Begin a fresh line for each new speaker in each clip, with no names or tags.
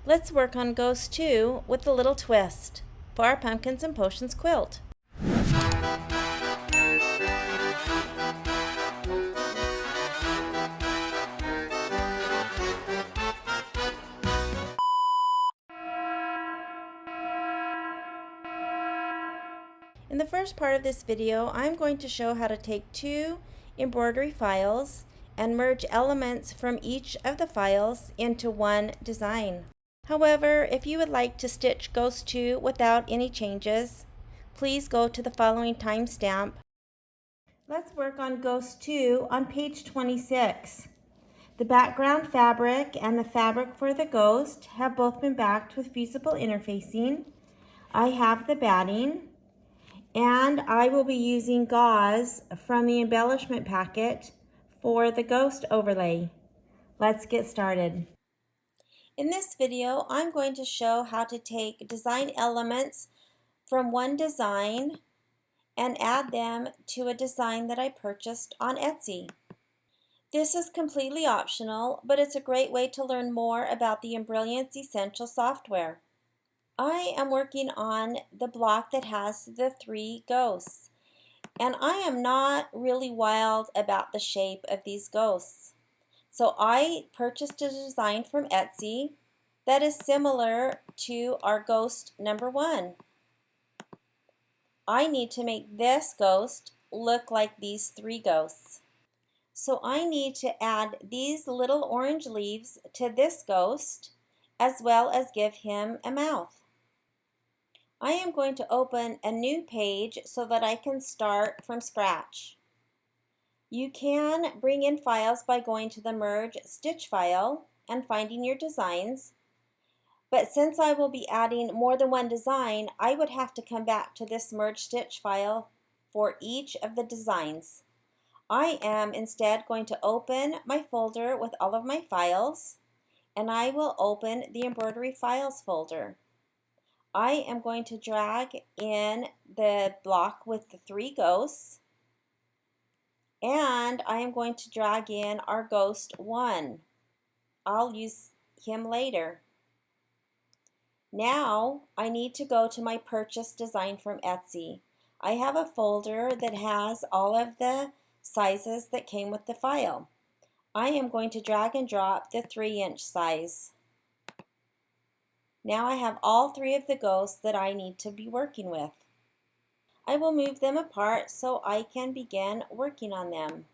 Let's work on Ghost 2 with a little twist for our Pumpkins and Potions quilt. In the first part of this video, I'm going to show how to take two embroidery files and merge elements from each of the files into one design. However, if you would like to stitch Ghost 2 without any changes, please go to the following timestamp. Let's work on Ghost 2 on page 26. The background fabric and the fabric for the ghost have both been backed with fusible interfacing. I have the batting, and I will be using gauze from the embellishment packet for the ghost overlay. Let's get started. In this video, I'm going to show how to take design elements from one design and add them to a design that I purchased on Etsy. This is completely optional, but it's a great way to learn more about the Embrilliance Essential software. I am working on the block that has the three ghosts, and I am not really wild about the shape of these ghosts. So I purchased a design from Etsy that is similar to our ghost number 1. I need to make this ghost look like these three ghosts. So I need to add these little orange leaves to this ghost, as well as give him a mouth. I am going to open a new page so that I can start from scratch. You can bring in files by going to the Merge Stitch file and finding your designs, but since I will be adding more than one design, I would have to come back to this Merge Stitch file for each of the designs. I am instead going to open my folder with all of my files, and I will open the Embroidery Files folder. I am going to drag in the block with the three ghosts, and I am going to drag in our ghost 1. I'll use him later. Now I need to go to my purchase design from Etsy. I have a folder that has all of the sizes that came with the file. I am going to drag and drop the 3-inch size. Now I have all three of the ghosts that I need to be working with. I will move them apart so I can begin working on them.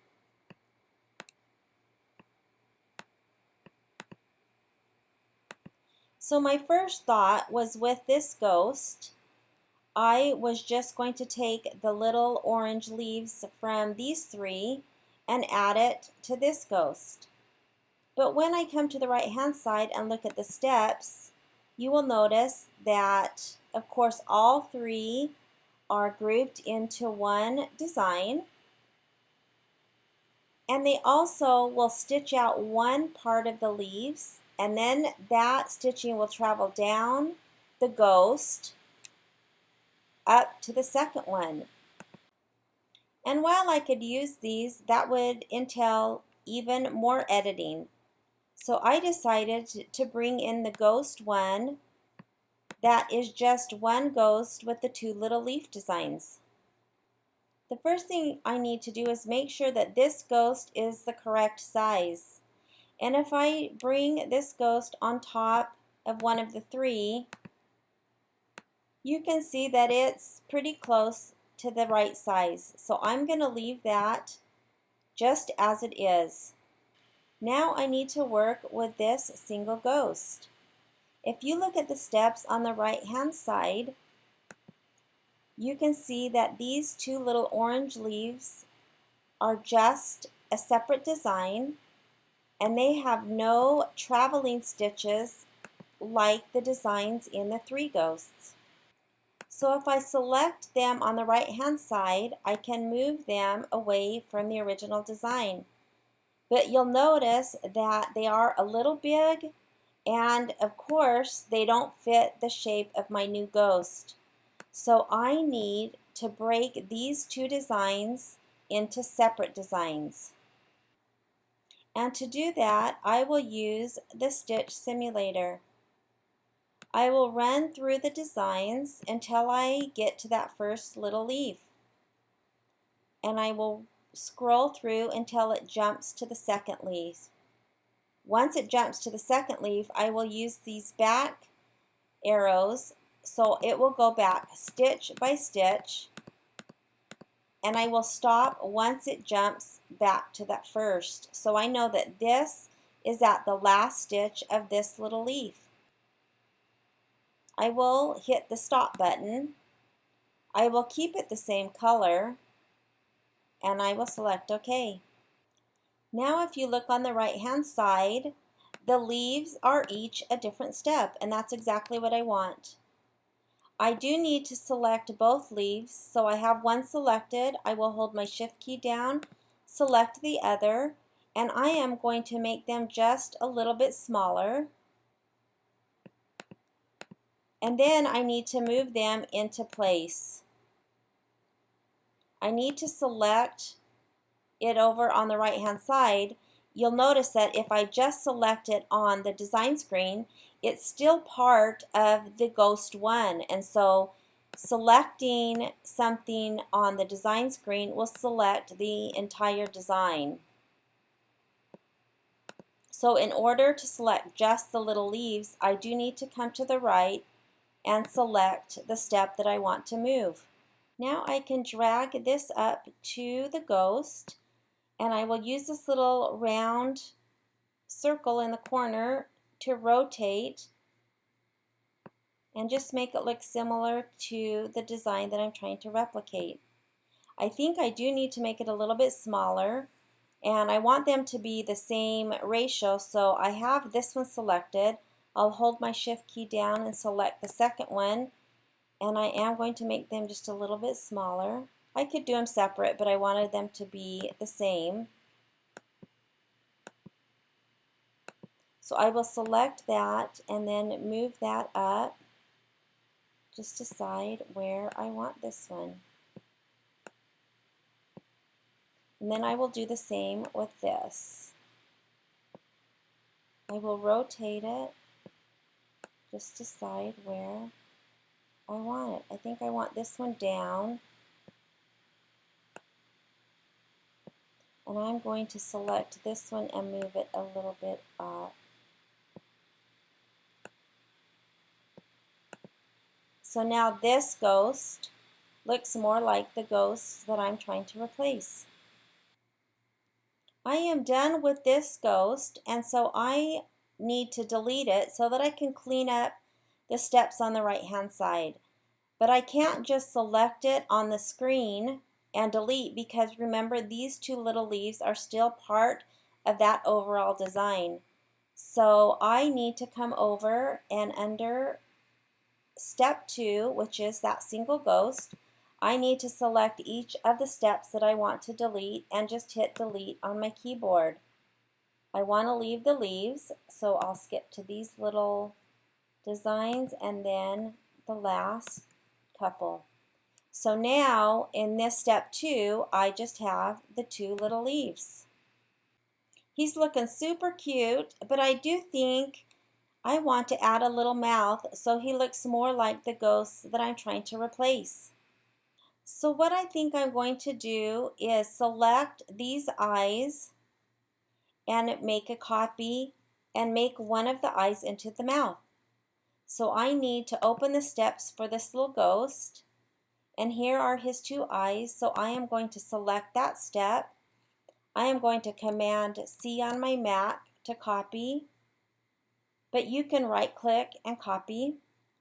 So my first thought was with this ghost, I was just going to take the little orange leaves from these three and add it to this ghost. But when I come to the right hand side and look at the steps, you will notice that, of course, all three are grouped into one design, and they also will stitch out one part of the leaves, and then that stitching will travel down the ghost up to the second one. And while I could use these, that would entail even more editing. So I decided to bring in the ghost 1 that is just one ghost with the two little leaf designs. The first thing I need to do is make sure that this ghost is the correct size. And if I bring this ghost on top of one of the three, you can see that it's pretty close to the right size. So I'm going to leave that just as it is. Now I need to work with this single ghost. If you look at the steps on the right hand side, you can see that these two little orange leaves are just a separate design, and they have no traveling stitches like the designs in the three ghosts. So if I select them on the right hand side, I can move them away from the original design. But you'll notice that they are a little big, and of course they don't fit the shape of my new ghost. So I need to break these two designs into separate designs. And to do that, I will use the Stitch Simulator. I will run through the designs until I get to that first little leaf. And I will scroll through until it jumps to the second leaf. Once it jumps to the second leaf, I will use these back arrows so it will go back stitch by stitch, and I will stop once it jumps back to that first. So I know that this is at the last stitch of this little leaf. I will hit the stop button. I will keep it the same color, and I will select OK. Now if you look on the right hand side, the leaves are each a different step, and that's exactly what I want. I do need to select both leaves, so I have one selected. I will hold my shift key down, select the other, and I am going to make them just a little bit smaller. And then I need to move them into place. I need to select it over on the right hand side. You'll notice that if I just select it on the design screen, it's still part of the ghost one, and so selecting something on the design screen will select the entire design. So in order to select just the little leaves, I do need to come to the right and select the step that I want to move. Now I can drag this up to the ghost, and I will use this little round circle in the corner to rotate and just make it look similar to the design that I'm trying to replicate. I think I do need to make it a little bit smaller, and I want them to be the same ratio, so I have this one selected. I'll hold my shift key down and select the second one, and I am going to make them just a little bit smaller. I could do them separate, but I wanted them to be the same. So I will select that and then move that up. Just decide where I want this one. And then I will do the same with this. I will rotate it. Just decide where I want it. I think I want this one down. And I'm going to select this one and move it a little bit up. So now this ghost looks more like the ghost that I'm trying to replace. I am done with this ghost, and so I need to delete it so that I can clean up the steps on the right hand side. But I can't just select it on the screen and delete, because remember, these two little leaves are still part of that overall design. So I need to come over and under step 2, which is that single ghost, I need to select each of the steps that I want to delete and just hit delete on my keyboard. I want to leave the leaves, so I'll skip to these little designs and then the last couple. So now in this step 2, I just have the 2 little leaves. He's looking super cute, but I do think I want to add a little mouth so he looks more like the ghost that I'm trying to replace. So what I think I'm going to do is select these eyes and make a copy and make one of the eyes into the mouth. So I need to open the steps for this little ghost, and here are his 2 eyes, so I am going to select that step. I am going to Command C on my Mac to copy, but you can right click and copy,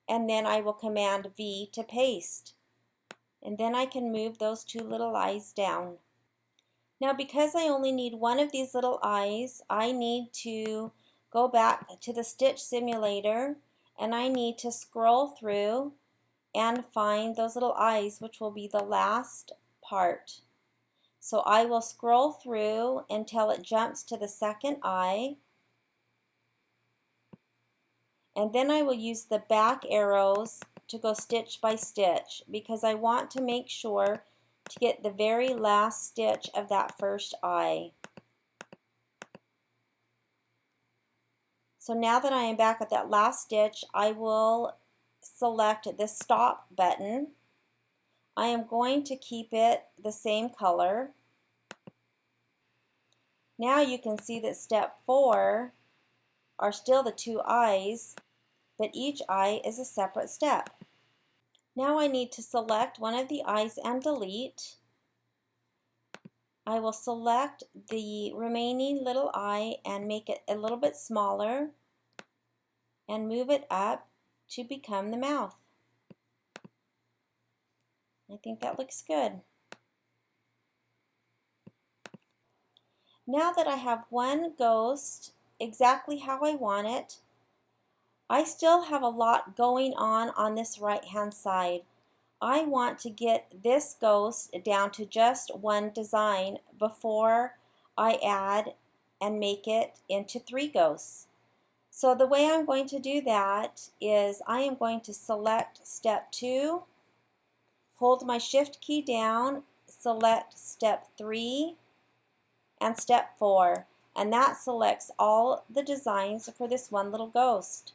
and then I will Command V to paste, and then I can move those 2 little eyes down. Now because I only need one of these little eyes, I need to go back to the Stitch Simulator, and I need to scroll through and find those little eyes, which will be the last part. So I will scroll through until it jumps to the second eye, and then I will use the back arrows to go stitch by stitch, because I want to make sure to get the very last stitch of that first eye. So now that I am back at that last stitch, I will select the stop button. I am going to keep it the same color. Now you can see that step 4 are still the 2 eyes, but each eye is a separate step. Now I need to select one of the eyes and delete. I will select the remaining little eye and make it a little bit smaller and move it up to become the mouth. I think that looks good. Now that I have one ghost exactly how I want it, I still have a lot going on this right hand side. I want to get this ghost down to just one design before I add and make it into 3 ghosts. So the way I'm going to do that is I am going to select step 2, hold my shift key down, select step 3 and step 4, and that selects all the designs for this one little ghost.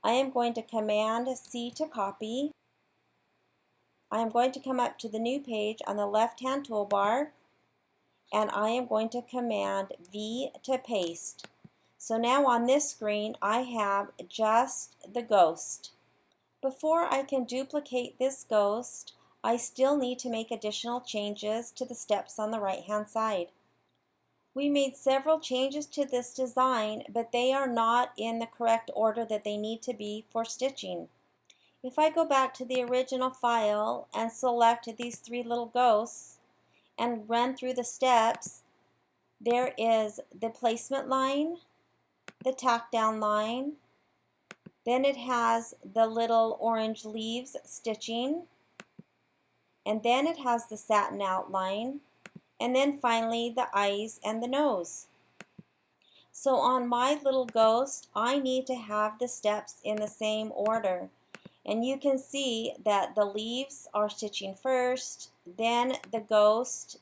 I am going to Command C to copy. I am going to come up to the new page on the left hand toolbar, and I am going to Command V to paste. So now on this screen I have just the ghost. Before I can duplicate this ghost, I still need to make additional changes to the steps on the right hand side. We made several changes to this design, but they are not in the correct order that they need to be for stitching. If I go back to the original file and select these 3 little ghosts and run through the steps, there is the placement line, the tack down line, then it has the little orange leaves stitching, and then it has the satin outline, and then finally the eyes and the nose. So on my little ghost, I need to have the steps in the same order. And you can see that the leaves are stitching first, then the ghost,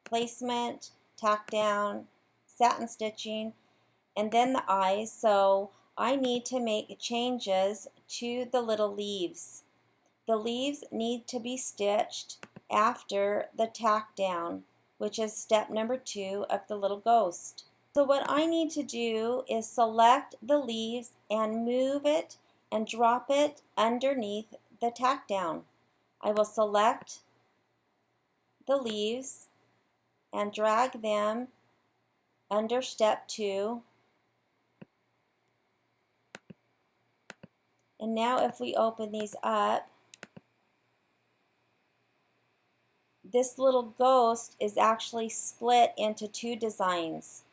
placement, tack down, satin stitching, and then the eyes. So I need to make changes to the little leaves. The leaves need to be stitched after the tack down, which is step number 2 of the little ghost. So what I need to do is select the leaves and move it and drop it underneath the tack down. I will select the leaves and drag them under step 2. And now if we open these up, this little ghost is actually split into 2 designs.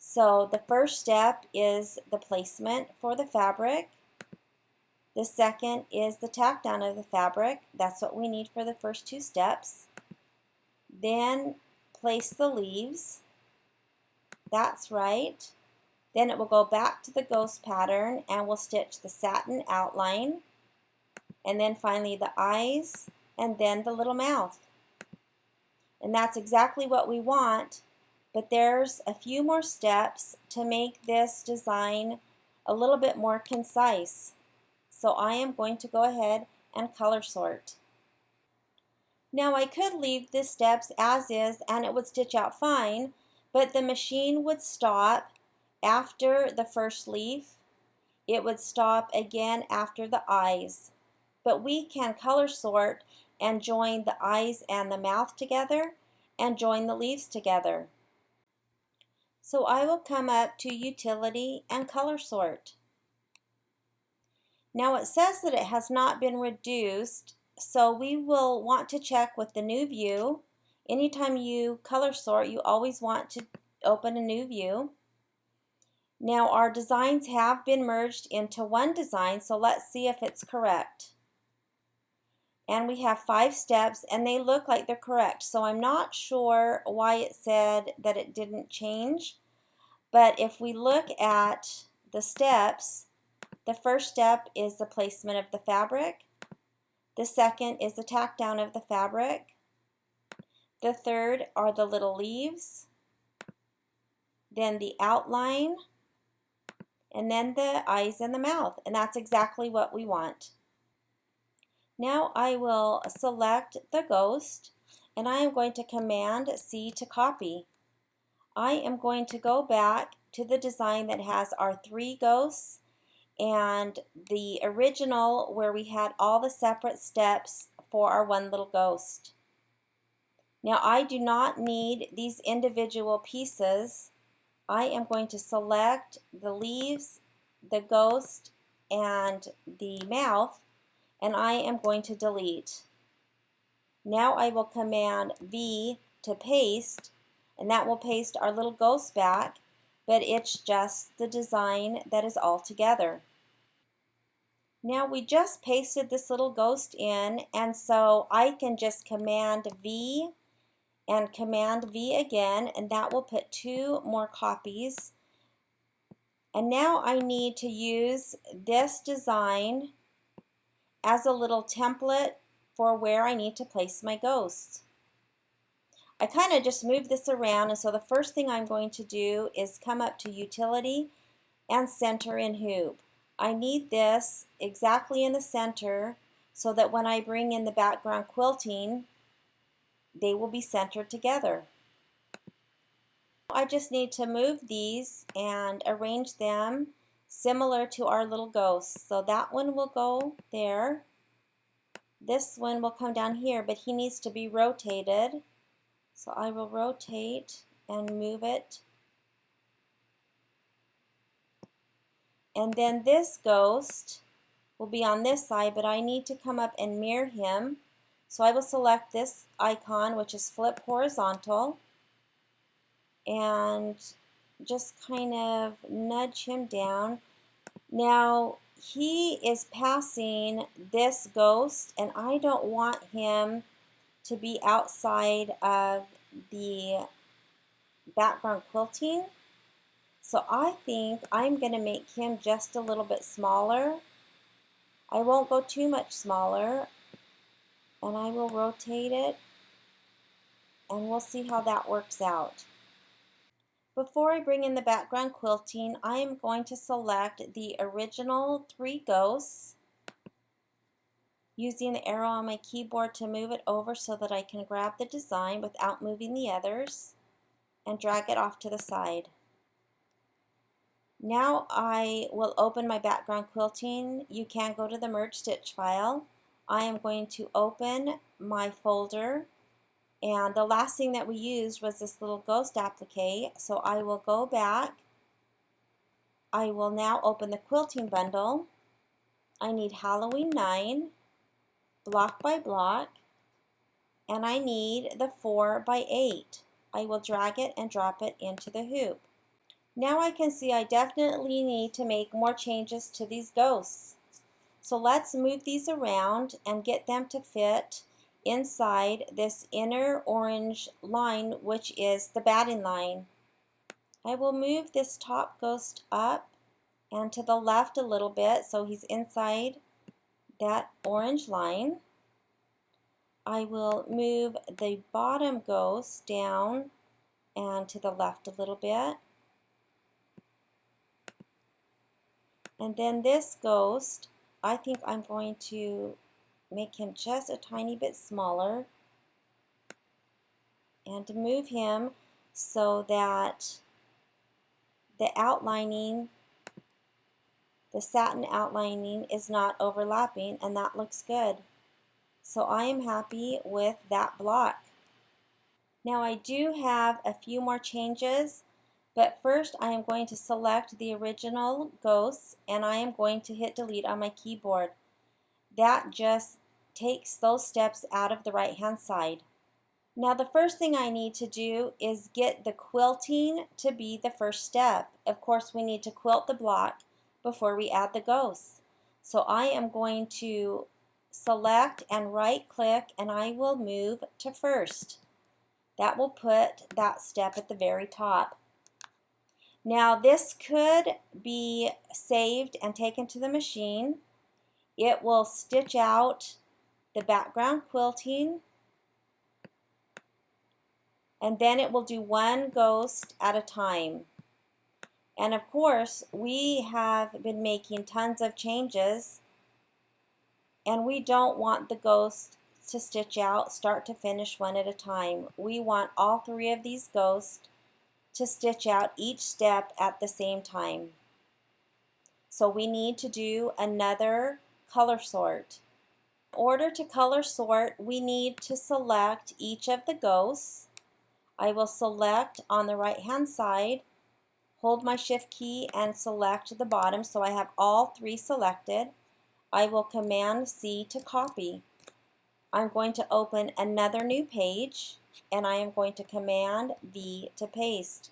So the first step is the placement for the fabric. The second is the tack down of the fabric. That's what we need for the first 2 steps. Then place the leaves. That's right. Then it will go back to the ghost pattern and we'll stitch the satin outline, and then finally the eyes, and then the little mouth. And that's exactly what we want, but there's a few more steps to make this design a little bit more concise. So I am going to go ahead and color sort. Now I could leave the steps as is and it would stitch out fine, but the machine would stop after the first leaf. It would stop again after the eyes. But we can color sort and join the eyes and the mouth together and join the leaves together. So I will come up to Utility and Color Sort. Now it says that it has not been reduced, so we will want to check with the new view. Anytime you color sort, you always want to open a new view. Now our designs have been merged into one design, so let's see if it's correct. And we have 5 steps and they look like they're correct. So I'm not sure why it said that it didn't change. But if we look at the steps, the first step is the placement of the fabric. The second is the tack down of the fabric. The third are the little leaves. Then the outline. and then the eyes and the mouth, and that's exactly what we want. Now I will select the ghost, and I am going to Command C to copy. I am going to go back to the design that has our 3 ghosts and the original where we had all the separate steps for our one little ghost. Now I do not need these individual pieces. I am going to select the leaves, the ghost, and the mouth, and I am going to delete. Now I will Command V to paste, and that will paste our little ghost back, but it's just the design that is all together. Now we just pasted this little ghost in, and so I can just Command V and Command V again, and that will put 2 more copies. And now I need to use this design as a little template for where I need to place my ghosts. I kind of just move this around, and so the first thing I'm going to do is come up to Utility and Center in Hoop. I need this exactly in the center so that when I bring in the background quilting, they will be centered together. I just need to move these and arrange them similar to our little ghosts. So that one will go there. This one will come down here, but he needs to be rotated. So I will rotate and move it. And then this ghost will be on this side, but I need to come up and mirror him. So I will select this icon, which is flip horizontal, and just kind of nudge him down. Now he is passing this ghost, and I don't want him to be outside of the background quilting. So I think I'm going to make him just a little bit smaller. I won't go too much smaller, and I will rotate it, and we'll see how that works out. Before I bring in the background quilting, I am going to select the original 3 ghosts, using the arrow on my keyboard to move it over so that I can grab the design without moving the others, and drag it off to the side. Now I will open my background quilting. You can go to the merge stitch file. I am going to open my folder, and the last thing that we used was this little ghost applique, so I will go back. I will now open the quilting bundle. I need Halloween 9, block by block, and I need the 4 by 8. I will drag it and drop it into the hoop. Now I can see I definitely need to make more changes to these ghosts. So let's move these around and get them to fit inside this inner orange line, which is the batting line. I will move this top ghost up and to the left a little bit so he's inside that orange line. I will move the bottom ghost down and to the left a little bit. And then this ghost, I think I'm going to make him just a tiny bit smaller and to move him so that the outlining, the satin outlining is not overlapping, and that looks good. So I am happy with that block. Now I do have a few more changes, but first I am going to select the original ghosts, and I am going to hit delete on my keyboard. That just takes those steps out of the right hand side. Now the first thing I need to do is get the quilting to be the first step. Of course we need to quilt the block before we add the ghosts. So I am going to select and right click, and I will move to first. That will put that step at the very top. Now this could be saved and taken to the machine. It will stitch out the background quilting, and then it will do one ghost at a time. And of course, we have been making tons of changes, and we don't want the ghost to stitch out start to finish one at a time. We want all three of these ghosts to stitch out each step at the same time. So we need to do another color sort. In order to color sort, we need to select each of the ghosts. I will select on the right hand side, hold my shift key and select the bottom so I have all three selected. I will Command C to copy. I'm going to open another new page and I am going to Command V to paste.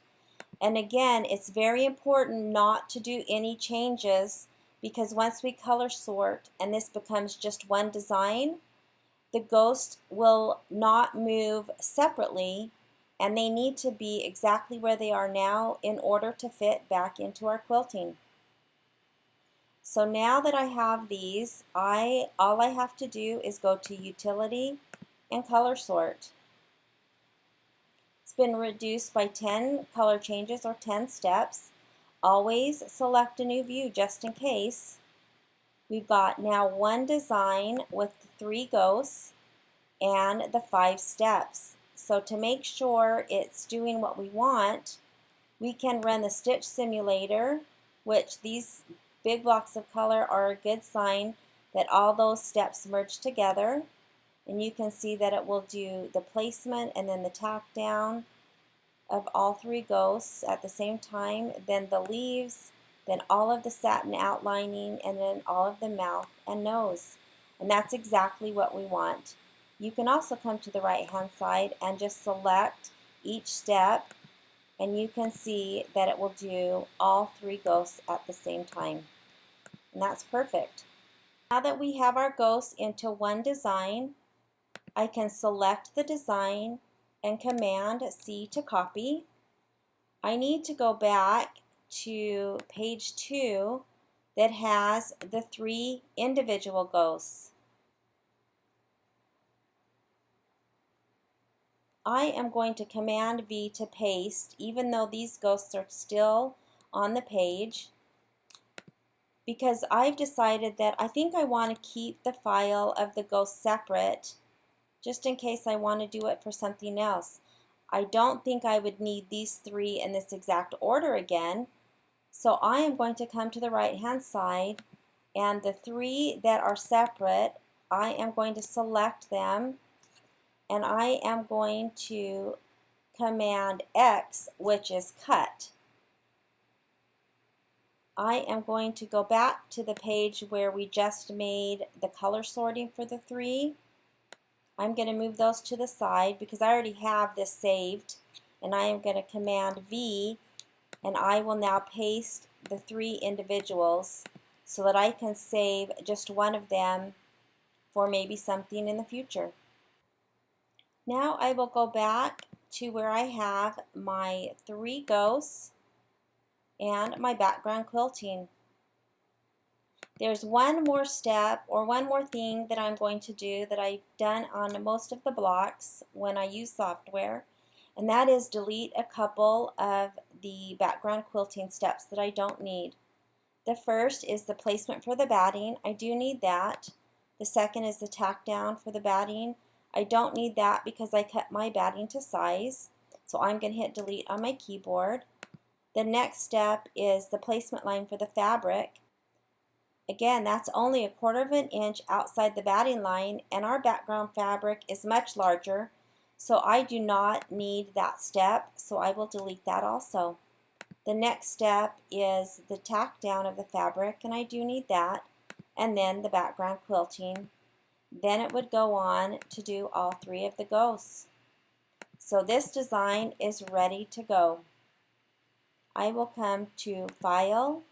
And again, it's very important not to do any changes, because once we color sort and this becomes just one design, the ghosts will not move separately, and they need to be exactly where they are now in order to fit back into our quilting. So now that I have these, all I have to do is go to Utility and Color Sort. It's been reduced by 10 color changes or 10 steps. Always select a new view just in case. We've got now one design with 3 ghosts and the 5 steps. So to make sure it's doing what we want, we can run the stitch simulator, which these big blocks of color are a good sign that all those steps merge together. And you can see that it will do the placement and then the tack down of all 3 ghosts at the same time, then the leaves, then all of the satin outlining, and then all of the mouth and nose. And that's exactly what we want. You can also come to the right hand side and just select each step, and you can see that it will do all 3 ghosts at the same time. And that's perfect. Now that we have our ghosts into one design, I can select the design and Command C to copy. I need to go back to page 2 that has the 3 individual ghosts. I am going to Command V to paste, even though these ghosts are still on the page, because I've decided that I think I want to keep the file of the ghosts separate, just in case I want to do it for something else. I don't think I would need these 3 in this exact order again, so I am going to come to the right hand side, and the 3 that are separate, I am going to select them, and I am going to Command X, which is cut. I am going to go back to the page where we just made the color sorting for the 3. I'm going to move those to the side because I already have this saved, and I am going to Command V, and I will now paste the 3 individuals so that I can save just one of them for maybe something in the future. Now I will go back to where I have my 3 ghosts and my background quilting. There's one more step or one more thing that I'm going to do that I've done on most of the blocks when I use software, and that is delete a couple of the background quilting steps that I don't need. The first is the placement for the batting. I do need that. The second is the tack down for the batting. I don't need that because I cut my batting to size, so I'm going to hit delete on my keyboard. The next step is the placement line for the fabric. Again, that's only 1/4 of an inch outside the batting line, and our background fabric is much larger, so I do not need that step, so I will delete that also. The next step is the tack down of the fabric, and I do need that, and then the background quilting. Then it would go on to do all 3 of the ghosts. So this design is ready to go. I will come to File,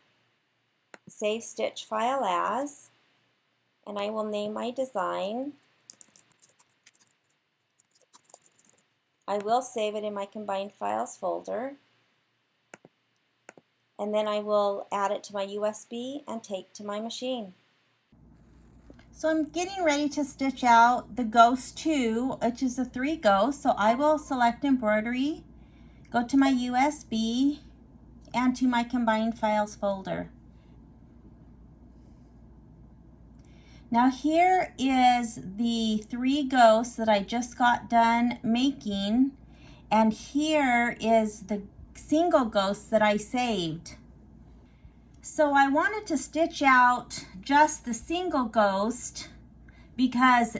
Save Stitch File As, and I will name my design. I will save it in my Combined Files folder, and then I will add it to my USB and take to my machine. So I'm getting ready to stitch out the Ghost 2, which is the 3 ghosts. So I will select Embroidery, go to my USB, and to my combined files folder. Now here is the 3 ghosts that I just got done making, and here is the single ghost that I saved. So I wanted to stitch out just the single ghost because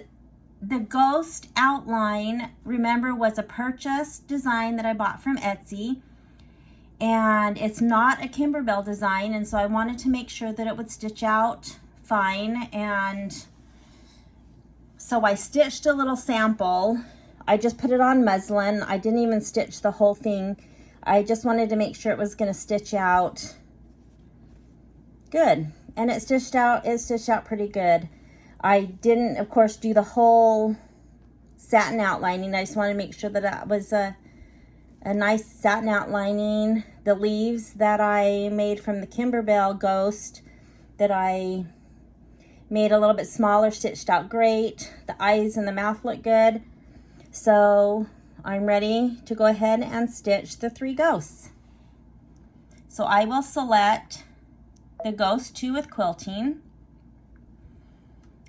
the ghost outline, remember, was a purchase design that I bought from Etsy, and it's not a Kimberbell design, and so I wanted to make sure that it would stitch out fine. And so I stitched a little sample. I just put it on muslin. I didn't even stitch the whole thing. I just wanted to make sure it was going to stitch out good, and it stitched out pretty good. I didn't, of course, do the whole satin outlining. I just wanted to make sure that it was a nice satin outlining. The leaves that I made from the Kimberbell ghost that I made a little bit smaller stitched out great. The eyes and the mouth look good. So I'm ready to go ahead and stitch the 3 ghosts. So I will select the ghost 2 with quilting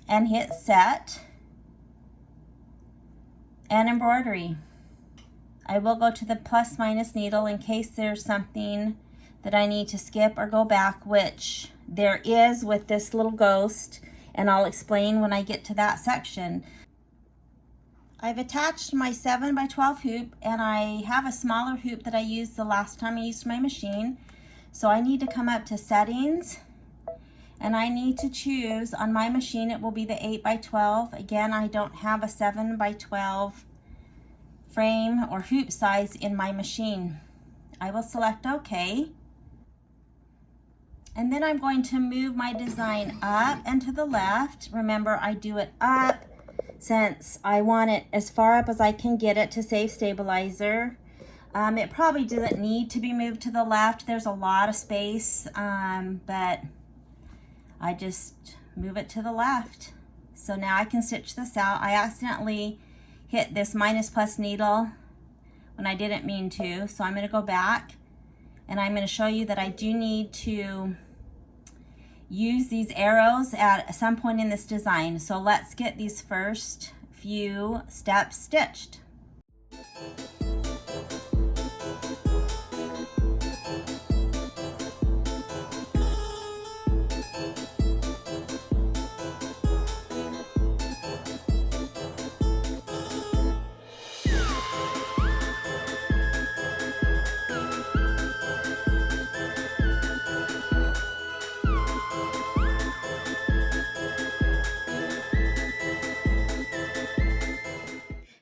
and hit set and embroidery. I will go to the plus minus needle in case there's something that I need to skip or go back, which there is with this little ghost, and I'll explain when I get to that section. I've attached my 7x12 hoop, and I have a smaller hoop that I used the last time I used my machine. So I need to come up to settings, and I need to choose, on my machine it will be the 8x12. Again, I don't have a 7x12 frame or hoop size in my machine. I will select OK. And then I'm going to move my design up and to the left. Remember, I do it up since I want it as far up as I can get it to save stabilizer. It probably doesn't need to be moved to the left. There's a lot of space, but I just move it to the left. So now I can stitch this out. I accidentally hit this minus plus needle when I didn't mean to, so I'm going to go back, and I'm going to show you that I do need to use these arrows at some point in this design. So let's get these first few steps stitched.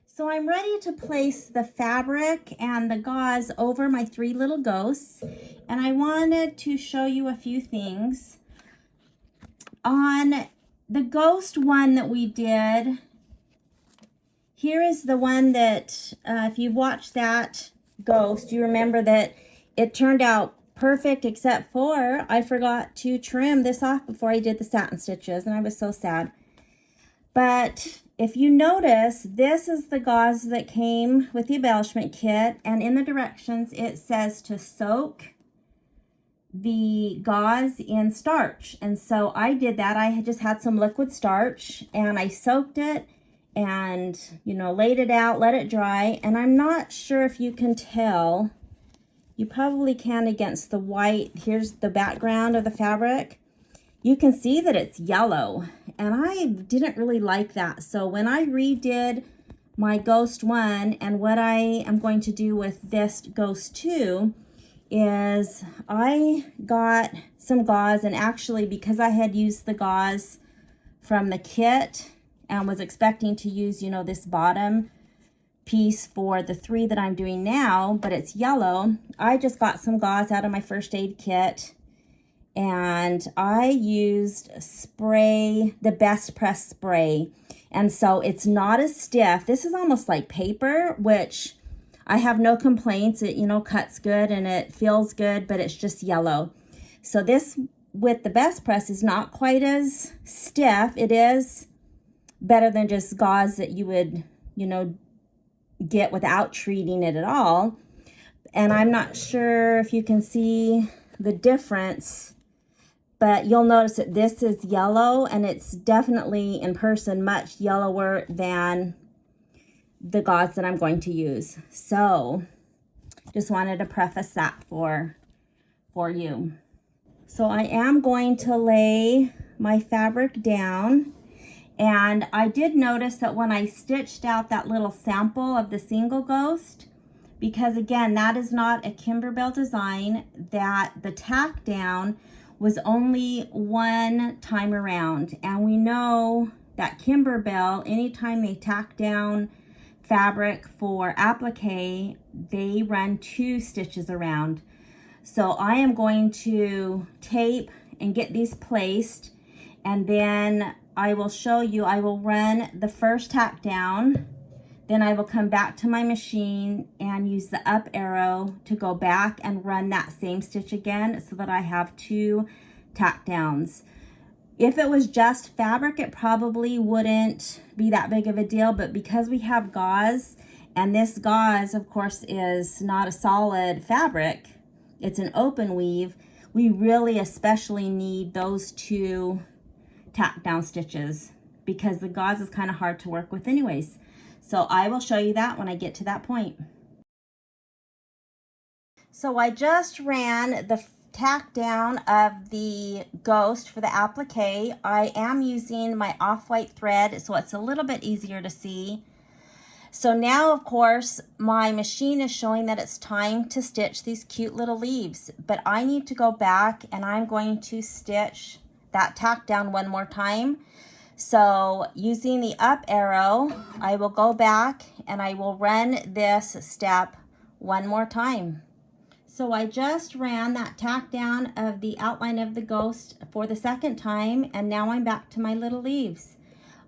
So I'm ready to place the fabric and the gauze over my 3 little ghosts, and I wanted to show you a few things. On the ghost one that we did, here is the one that, if you watch that ghost, you remember that it turned out perfect, except for I forgot to trim this off before I did the satin stitches, and I was so sad. But if you notice, this is the gauze that came with the embellishment kit, and in the directions it says to soak the gauze in starch. And so I did that. I had just had some liquid starch, and I soaked it and, you know, laid it out, let it dry. And I'm not sure if you can tell. You probably can against the white. Here's the background of the fabric. You can see that it's yellow, and I didn't really like that. So when I redid my ghost 1, and what I am going to do with this ghost 2 is I got some gauze, and actually because I had used the gauze from the kit and was expecting to use, you know, this bottom piece for the 3 that I'm doing now, but it's yellow, I just got some gauze out of my first aid kit, and I used spray, the Best Press spray. And so it's not as stiff. This is almost like paper, which I have no complaints. It, you know, cuts good and it feels good, but it's just yellow. So this with the Best Press is not quite as stiff. It is better than just gauze that you would, you know, get without treating it at all. And I'm not sure if you can see the difference, but you'll notice that this is yellow, and it's definitely in person much yellower than the gauze that I'm going to use. So just wanted to preface that for you. So I am going to lay my fabric down, and I did notice that when I stitched out that little sample of the single ghost, because again, that is not a Kimberbell design, that the tack down was only one time around. And we know that Kimberbell, anytime they tack down fabric for applique, they run 2 stitches around. So I am going to tape and get these placed, and then I will show you, I will run the first tack down, then I will come back to my machine and use the up arrow to go back and run that same stitch again so that I have 2 tack downs. If it was just fabric, it probably wouldn't be that big of a deal, but because we have gauze, and this gauze, of course, is not a solid fabric, it's an open weave, we really especially need those 2 tack down stitches because the gauze is kind of hard to work with anyways. So I will show you that when I get to that point. So I just ran the tack down of the ghost for the applique. I am using my off-white thread, so it's a little bit easier to see. So now, of course, my machine is showing that it's time to stitch these cute little leaves, but I need to go back and I'm going to stitch that tack down one more time. So using the up arrow, I will go back and I will run this step one more time. So I just ran that tack down of the outline of the ghost for the second time, and now I'm back to my little leaves.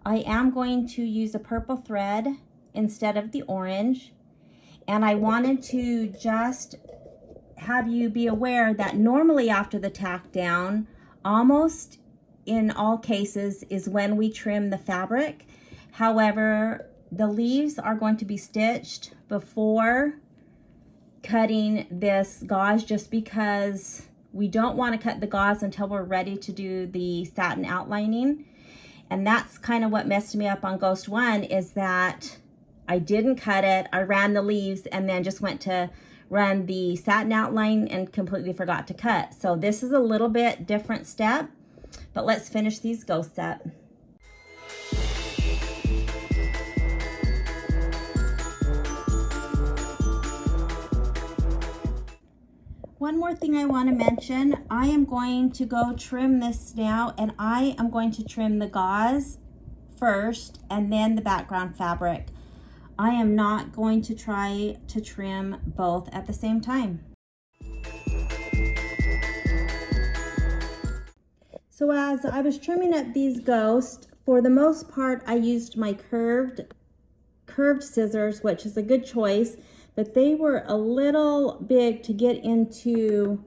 I am going to use a purple thread instead of the orange, and I wanted to just have you be aware that normally after the tack down, almost in all cases, is when we trim the fabric. However, the leaves are going to be stitched before cutting this gauze, just because we don't want to cut the gauze until we're ready to do the satin outlining. And that's kind of what messed me up on Ghost 1, is that I didn't cut it. I ran the leaves and then just went to run the satin outline and completely forgot to cut. So this is a little bit different step, but let's finish these ghosts up. One more thing I want to mention, I am going to go trim this now, and I am going to trim the gauze first and then the background fabric. I am not going to try to trim both at the same time. So as I was trimming up these ghosts, for the most part, I used my curved scissors, which is a good choice, but they were a little big to get into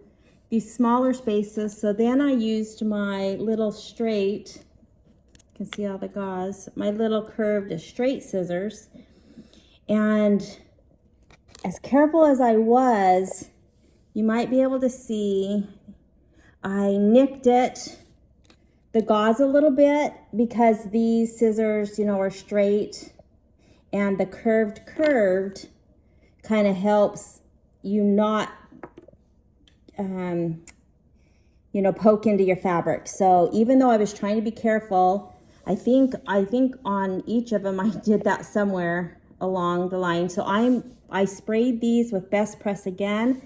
these smaller spaces. So then I used my little straight, you can see all the gauze, my little curved straight scissors. And as careful as I was, you might be able to see, I nicked the gauze a little bit because these scissors, you know, are straight, and the curved kind of helps you not, you know, poke into your fabric. So even though I was trying to be careful, I think on each of them I did that somewhere along the line. So I sprayed these with Best Press again.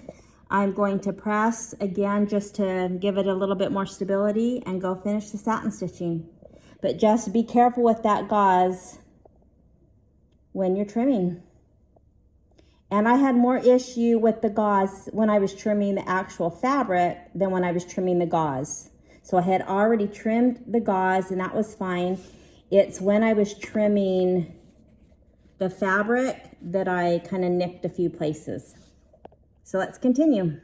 I'm going to press again just to give it a little bit more stability and go finish the satin stitching. But just be careful with that gauze when you're trimming. And I had more issue with the gauze when I was trimming the actual fabric than when I was trimming the gauze. So I had already trimmed the gauze and that was fine. It's when I was trimming the fabric that I kind of nicked a few places. So let's continue.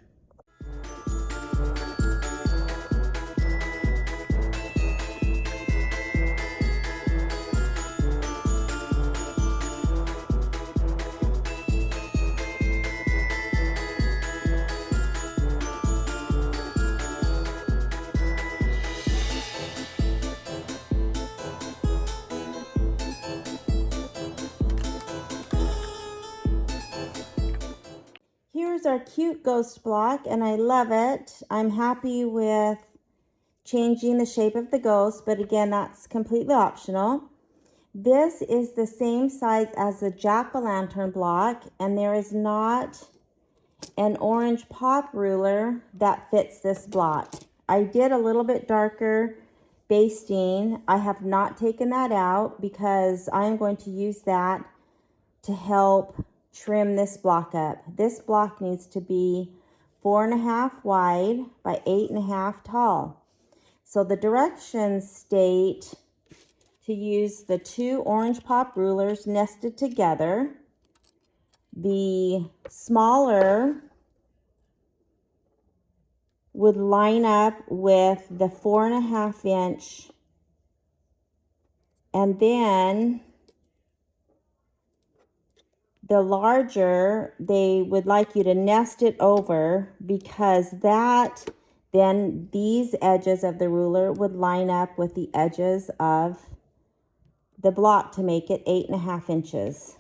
here's our cute ghost block, and I love it. I'm happy with changing the shape of the ghost, but again, that's completely optional. This is the same size as the jack-o'-lantern block, and there is not an orange pop ruler that fits this block. I did a little bit darker basting. I have not taken that out because I'm going to use that to help trim this block up. This block needs to be 4.5 wide by 8.5 tall. So the directions state to use the 2 orange pop rulers nested together. The smaller would line up with the 4.5 inch, and then the larger, they would like you to nest it over, because that, then these edges of the ruler would line up with the edges of the block to make it 8.5 inches.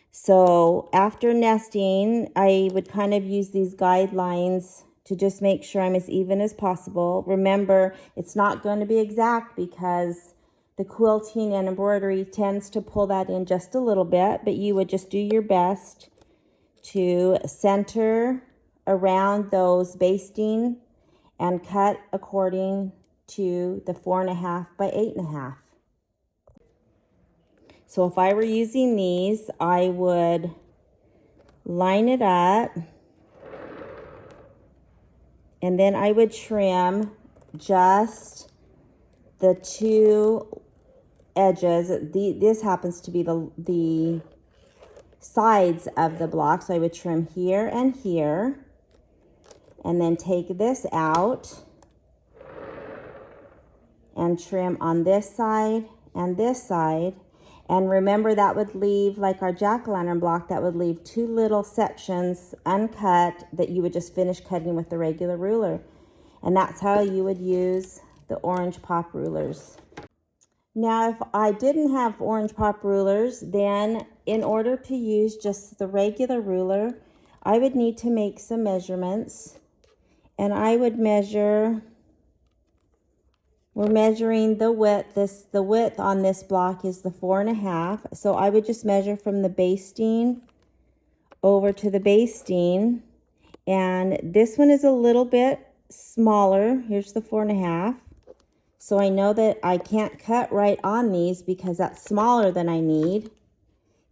So after nesting, I would kind of use these guidelines to just make sure I'm as even as possible. Remember, it's not going to be exact because the quilting and embroidery tends to pull that in just a little bit, but you would just do your best to center around those basting and cut according to the 4.5 by 8.5. So if I were using these, I would line it up, and then I would trim just the 2 edges. This happens to be the sides of the block, so I would trim here and here, and then take this out and trim on this side and this side. And remember, that would leave, like our jack-o'-lantern block, that would leave 2 little sections uncut that you would just finish cutting with the regular ruler. And that's how you would use the orange pop rulers. Now, if I didn't have orange pop rulers, then in order to use just the regular ruler, I would need to make some measurements. And I would measure, we're measuring the width. The width on this block is the 4.5. So I would just measure from the basting over to the basting. And this one is a little bit smaller. Here's the 4.5. So I know that I can't cut right on these because that's smaller than I need.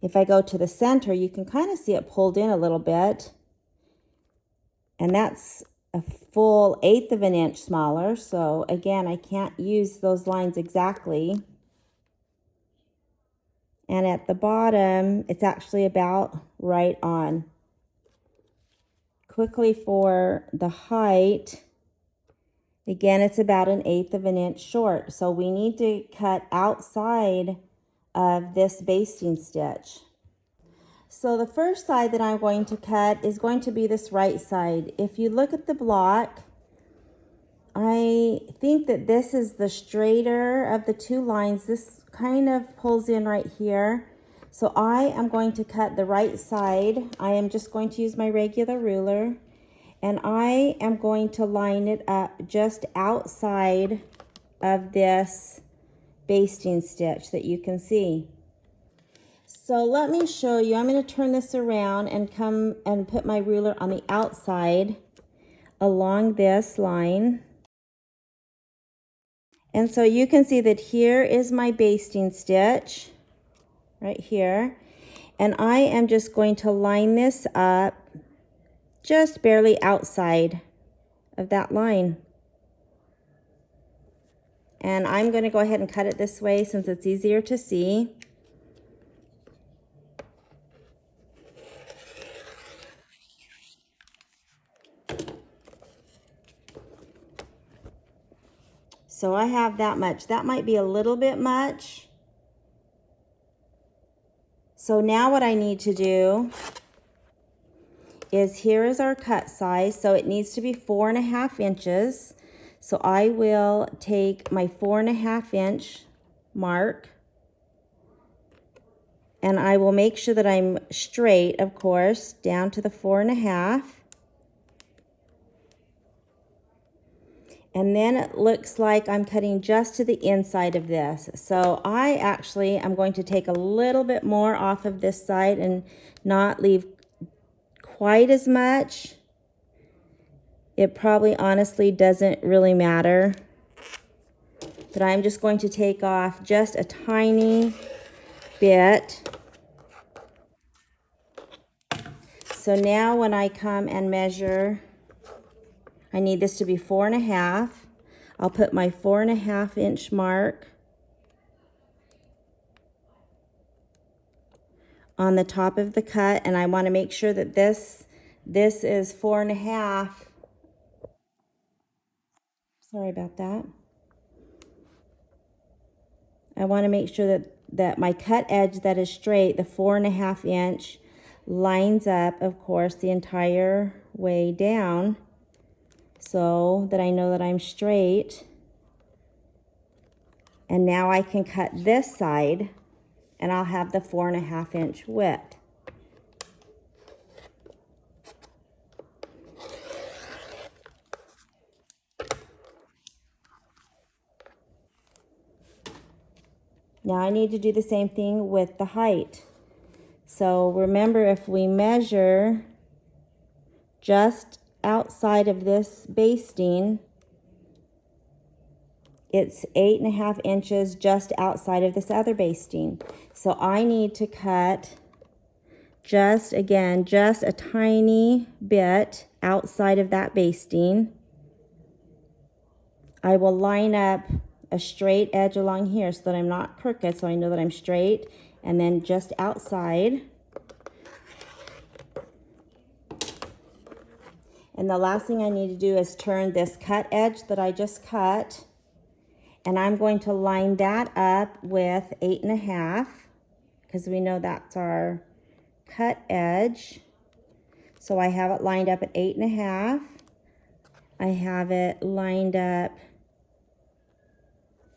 If I go to the center, you can kind of see it pulled in a little bit. And that's a full 1/8 of an inch smaller. So again, I can't use those lines exactly. And at the bottom, it's actually about right on. Quickly for the height, again, it's about 1/8 of an inch short. So we need to cut outside of this basting stitch. So the first side that I'm going to cut is going to be this right side. If you look at the block, I think that this is the straighter of the 2 lines. This kind of pulls in right here. So I am going to cut the right side. I am just going to use my regular ruler, and I am going to line it up just outside of this basting stitch that you can see. So let me show you. I'm going to turn this around and come and put my ruler on the outside along this line. And so you can see that here is my basting stitch right here. And I am just going to line this up just barely outside of that line. And I'm going to go ahead and cut it this way since it's easier to see. So I have that much. That might be a little bit much. So now what I need to do is, here is our cut size. So it needs to be 4.5 inches. So I will take my 4.5 inch mark, and I will make sure that I'm straight, of course, down to the 4.5. And then it looks like I'm cutting just to the inside of this. So I actually am going to take a little bit more off of this side and not leave quite as much. It probably honestly doesn't really matter. But I'm just going to take off just a tiny bit. So now when I come and measure, I need this to be 4.5. I'll put my 4.5 inch mark on the top of the cut, and I want to make sure that this is 4.5. Sorry about that. I want to make sure that my cut edge that is straight, the 4.5 inch, lines up, of course, the entire way down, so that I know that I'm straight. And now I can cut this side, and I'll have the 4.5 inch width. Now I need to do the same thing with the height. So remember, if we measure just outside of this basting, it's 8.5 inches just outside of this other basting. So I need to cut just a tiny bit outside of that basting. I will line up a straight edge along here so that I'm not crooked, so I know that I'm straight, and then just outside. And the last thing I need to do is turn this cut edge that I just cut, and I'm going to line that up with 8.5, because we know that's our cut edge. So I have it lined up at 8.5. I have it lined up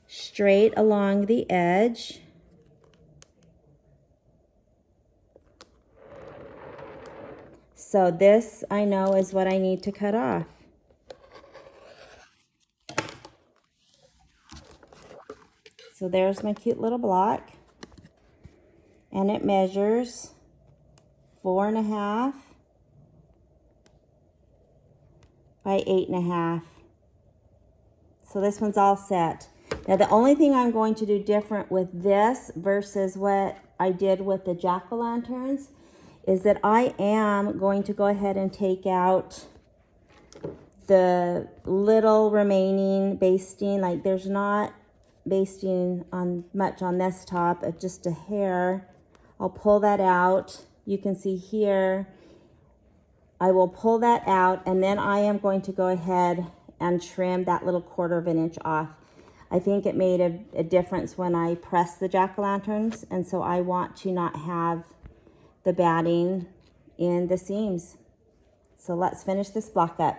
straight along the edge. So this, I know, is what I need to cut off. So there's my cute little block, and it measures 4.5 by 8.5. So this one's all set. Now the only thing I'm going to do different with this versus what I did with the jack-o'-lanterns is that I am going to go ahead and take out the little remaining basting. Like, there's not basting on much on this top, just a hair. I'll pull that out. You can see here, I will pull that out, and then I am going to go ahead and trim that little 1/4 inch off. I think it made a difference when I pressed the jack-o'-lanterns, and so I want to not have the batting in the seams. So let's finish this block up.